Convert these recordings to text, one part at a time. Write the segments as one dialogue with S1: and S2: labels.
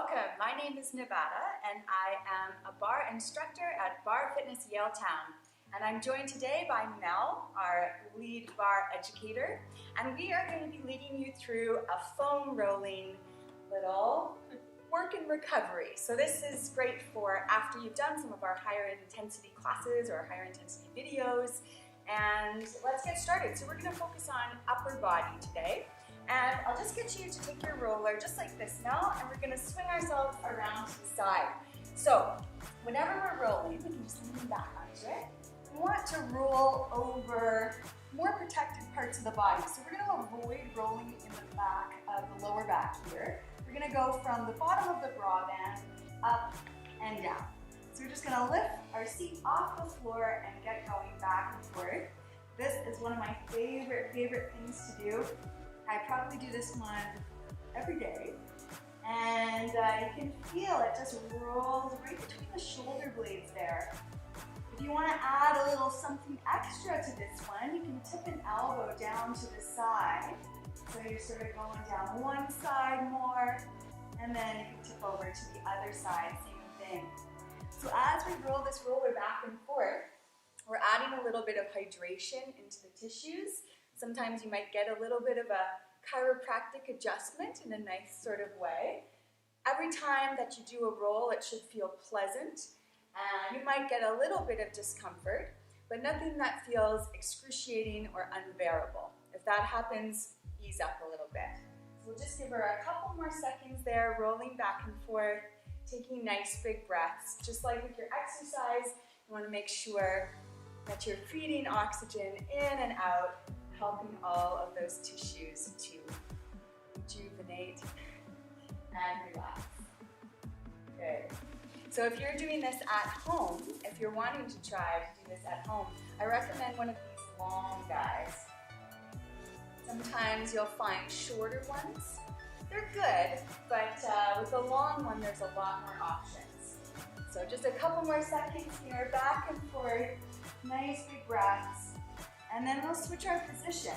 S1: Welcome, my name is Nevada and I am a barre instructor at Barre Fitness Yaletown. And I'm joined today by Mel, our lead barre educator, and we are going to be leading you through a foam rolling little work and recovery. So this is great for after you've done some of our higher intensity classes or higher intensity videos. And let's get started. So we're going to focus on upper body today. And I'll just get you to take your roller just like this now, and we're going to swing ourselves around to the side. So whenever we're rolling, we can just lean back onto it. We want to roll over more protected parts of the body. So we're going to avoid rolling in the back of the lower back here. We're going to go from the bottom of the bra band up and down. So we're just going to lift our seat off the floor and get going back and forth. This is one of my favorite things to do. I probably do this one every day, and you can feel it just rolls right between the shoulder blades there. If you want to add a little something extra to this one, you can tip an elbow down to the side. So you're sort of going down one side more, and then you can tip over to the other side, same thing. So as we roll this roller back and forth, we're adding a little bit of hydration into the tissues. Sometimes you might get a little bit of a chiropractic adjustment in a nice sort of way. Every time that you do a roll, it should feel pleasant. And you might get a little bit of discomfort, but nothing that feels excruciating or unbearable. If that happens, ease up a little bit. So we'll just give her a couple more seconds there, rolling back and forth, taking nice big breaths. Just like with your exercise, you want to make sure that you're feeding oxygen in and out, helping all of those tissues to rejuvenate and relax. Good. So if you're doing this at home, if you're wanting to try to do this at home, I recommend one of these long guys. Sometimes you'll find shorter ones. They're good, but with the long one, there's a lot more options. So just a couple more seconds here, back and forth, nice big breaths. And then we'll switch our position.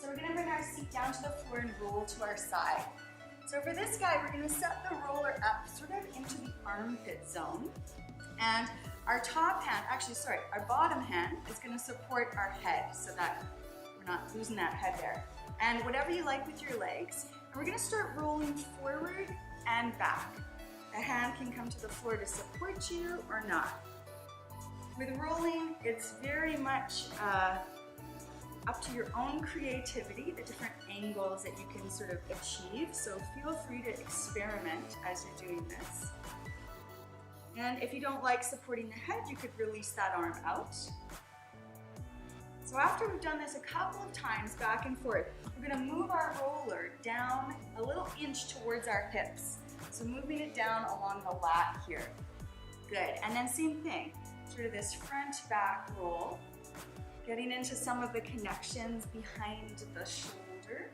S1: So we're going to bring our seat down to the floor and roll to our side. So for this guy, we're going to set the roller up sort of into the armpit zone. And our top hand, our bottom hand is going to support our head so that we're not losing that head there. And whatever you like with your legs. And we're going to start rolling forward and back. The hand can come to the floor to support you or not. With rolling, it's very much up to your own creativity, the different angles that you can sort of achieve. So feel free to experiment as you're doing this. And if you don't like supporting the head, you could release that arm out. So after we've done this a couple of times back and forth, we're going to move our roller down a little inch towards our hips. So moving it down along the lat here. Good. And then same thing, sort of this front-back roll. Getting into some of the connections behind the shoulder.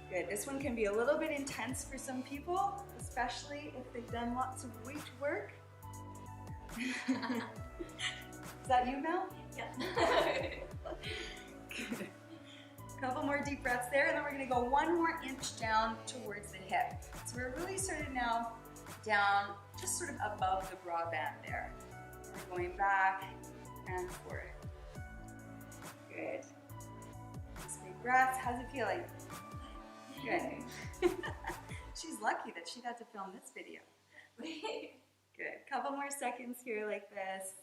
S1: Good, this one can be a little bit intense for some people, especially if they've done lots of weight work. Is that you, Mel?
S2: Yeah.
S1: Good. Couple more deep breaths there, and then we're gonna go one more inch down towards the hip. So we're really sort of now down, just sort of above the bra band there. We're going back and forth. Good. Nice big breaths. How's it feeling? Good. She's lucky that she got to film this video. Good. Couple more seconds here like this.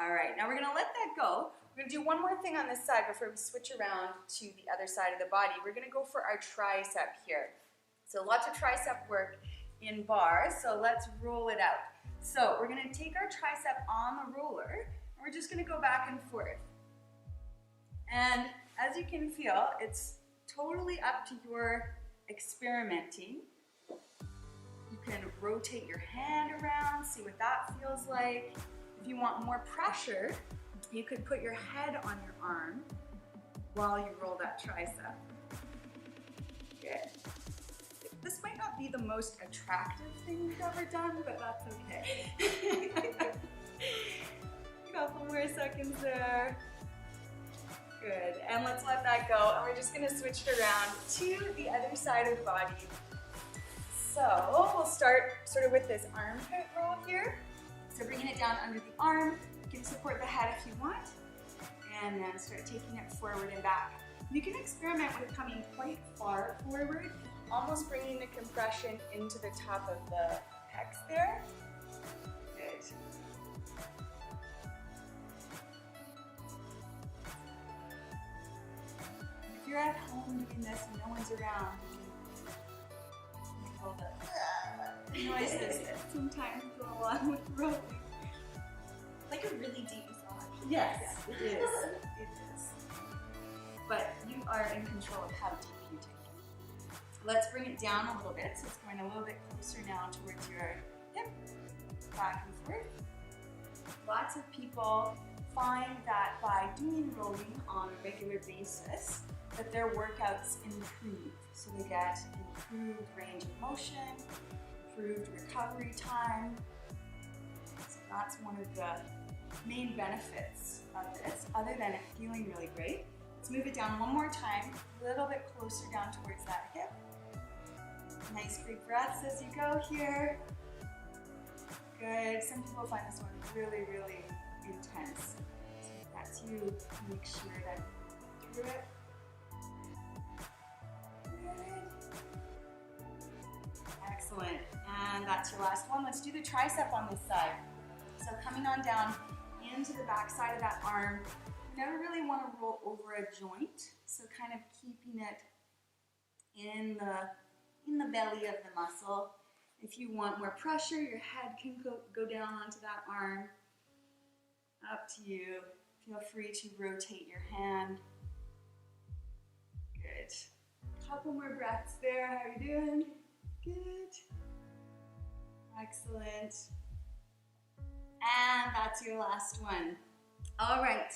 S1: All right, now we're going to let that go. We're going to do one more thing on this side before we switch around to the other side of the body. We're going to go for our tricep here. So lots of tricep work in barre, so let's roll it out. So we're going to take our tricep on the roller, and we're just going to go back and forth. And as you can feel, it's totally up to your experimenting. You can rotate your hand around, see what that feels like. If you want more pressure, you could put your head on your arm while you roll that tricep. Good. This might not be the most attractive thing you've ever done, but that's okay. Couple more seconds there. Good, and let's let that go. And we're just gonna switch it around to the other side of the body. So we'll start sort of with this armpit roll here. So bringing it down under the arm, you can support the head if you want, and then start taking it forward and back. You can experiment with coming quite far forward, almost bringing the compression into the top of the pecs there. Good. If you're at home doing this and no one's around, you can feel the noises that sometimes go along with rolling.
S2: Like a really deep massage.
S1: Yes, it is. It is. But you are in control of how deep you take it. Let's bring it down a little bit, so it's going a little bit closer now towards your hip, back and forth. Lots of people find that by doing rolling on a regular basis, that their workouts improve. So they get improved range of motion, improved recovery time. So that's one of the main benefits of this, other than it feeling really great. Let's move it down one more time, a little bit closer down towards that hip. Nice big breaths as you go here. Good. Some people find this one really, really intense. So if that's you, make sure that you do it. Good. Excellent. And that's your last one. Let's do the tricep on this side. So coming on down into the back side of that arm. You never really want to roll over a joint, so kind of keeping it in the belly of the muscle. If you want more pressure, your head can go down onto that arm. Up to you. Feel free to rotate your hand. Good. Couple more breaths there. How are you doing? Good. Excellent. And that's your last one. All right,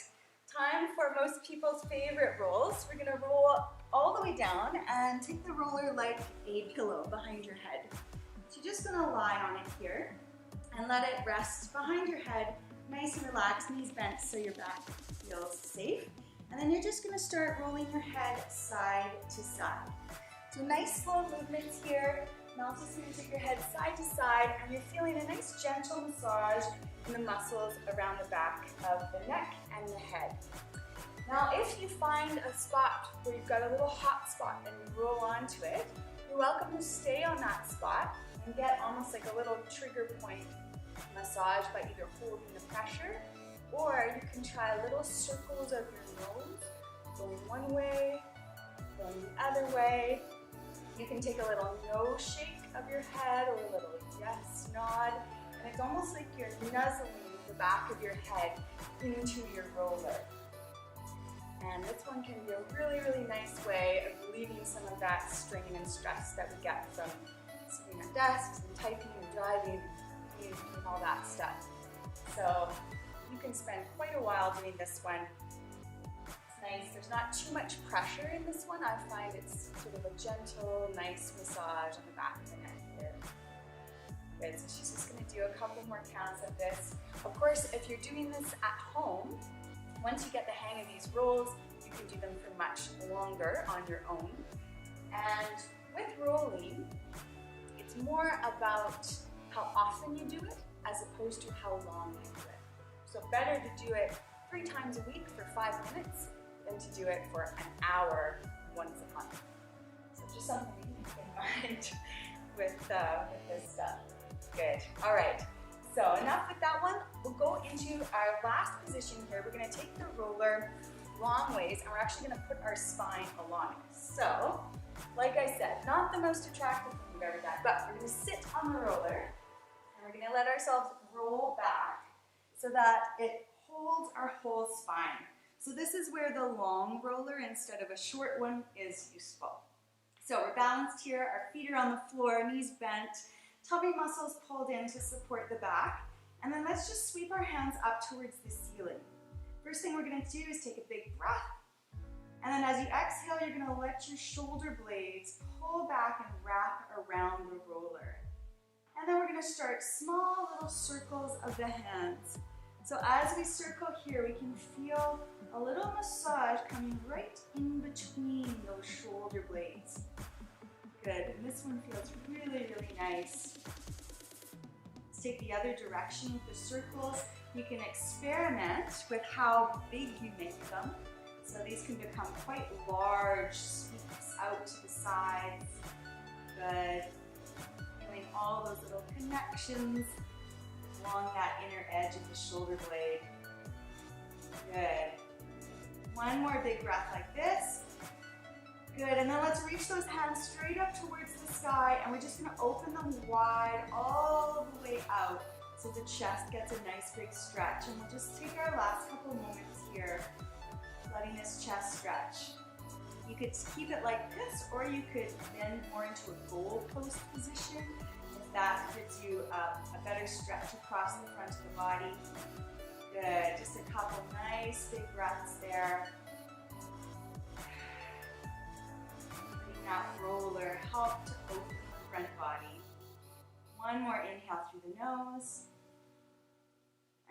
S1: time for most people's favorite rolls. We're gonna roll all the way down and take the roller like a pillow behind your head. So you're just gonna lie on it here and let it rest behind your head, nice and relaxed, knees bent so your back feels safe. And then you're just gonna start rolling your head side to side. So nice slow movements here. Now just going to take your head side to side, and you're feeling a nice gentle massage in the muscles around the back of the neck and the head. Now if you find a spot where you've got a little hot spot and you roll onto it, you're welcome to stay on that spot and get almost like a little trigger point massage by either holding the pressure, or you can try little circles of your nose, going one way, going the other way. You can take a little no shake of your head or a little yes nod, and it's almost like you're nuzzling the back of your head into your roller. And this one can be a really, really nice way of relieving some of that strain and stress that we get from sitting at desks and typing and driving and all that stuff. So you can spend quite a while doing this one. Nice. There's not too much pressure in this one. I find it's sort of a gentle, nice massage on the back of the neck here. Good. So she's just going to do a couple more counts of this. Of course, if you're doing this at home, once you get the hang of these rolls, you can do them for much longer on your own. And with rolling, it's more about how often you do it as opposed to how long you do it. So better to do it 3 times a week for 5 minutes than to do it for an hour once a month. So just something to keep in mind with this stuff. Good. All right. So enough with that one. We'll go into our last position here. We're going to take the roller long ways, and we're actually going to put our spine along it. So, like I said, not the most attractive thing we've ever done, but we're going to sit on the roller, and we're going to let ourselves roll back so that it holds our whole spine. So this is where the long roller instead of a short one is useful. So we're balanced here, our feet are on the floor, knees bent, tummy muscles pulled in to support the back, and then let's just sweep our hands up towards the ceiling. First thing we're going to do is take a big breath, and then as you exhale, you're going to let your shoulder blades pull back and wrap around the roller. And then we're going to start small little circles of the hands. So as we circle here, we can feel a little massage coming right in between those shoulder blades. Good, and this one feels really, really nice. Let's take the other direction with the circles. You can experiment with how big you make them. So these can become quite large sweeps out to the sides. Good. Doing all those little connections along that inner edge of the shoulder blade. Good. One more big breath like this. Good, and then let's reach those hands straight up towards the sky, and we're just gonna open them wide all the way out so the chest gets a nice big stretch. And we'll just take our last couple moments here, letting this chest stretch. You could keep it like this, or you could bend more into a goalpost position if that gives you a better stretch across the front of the body. Good, just a couple nice big breaths there. That roller help to open the front body. One more inhale through the nose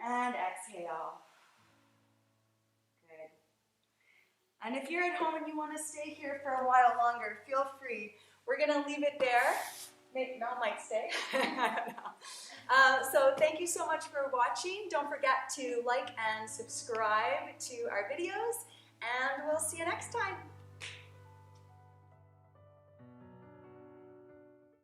S1: and exhale. Good. And if you're at home and you want to stay here for a while longer, feel free. We're going to leave it there. Maybe Mel might stay. I don't know. So thank you so much for watching. Don't forget to like and subscribe to our videos, and we'll see you next time.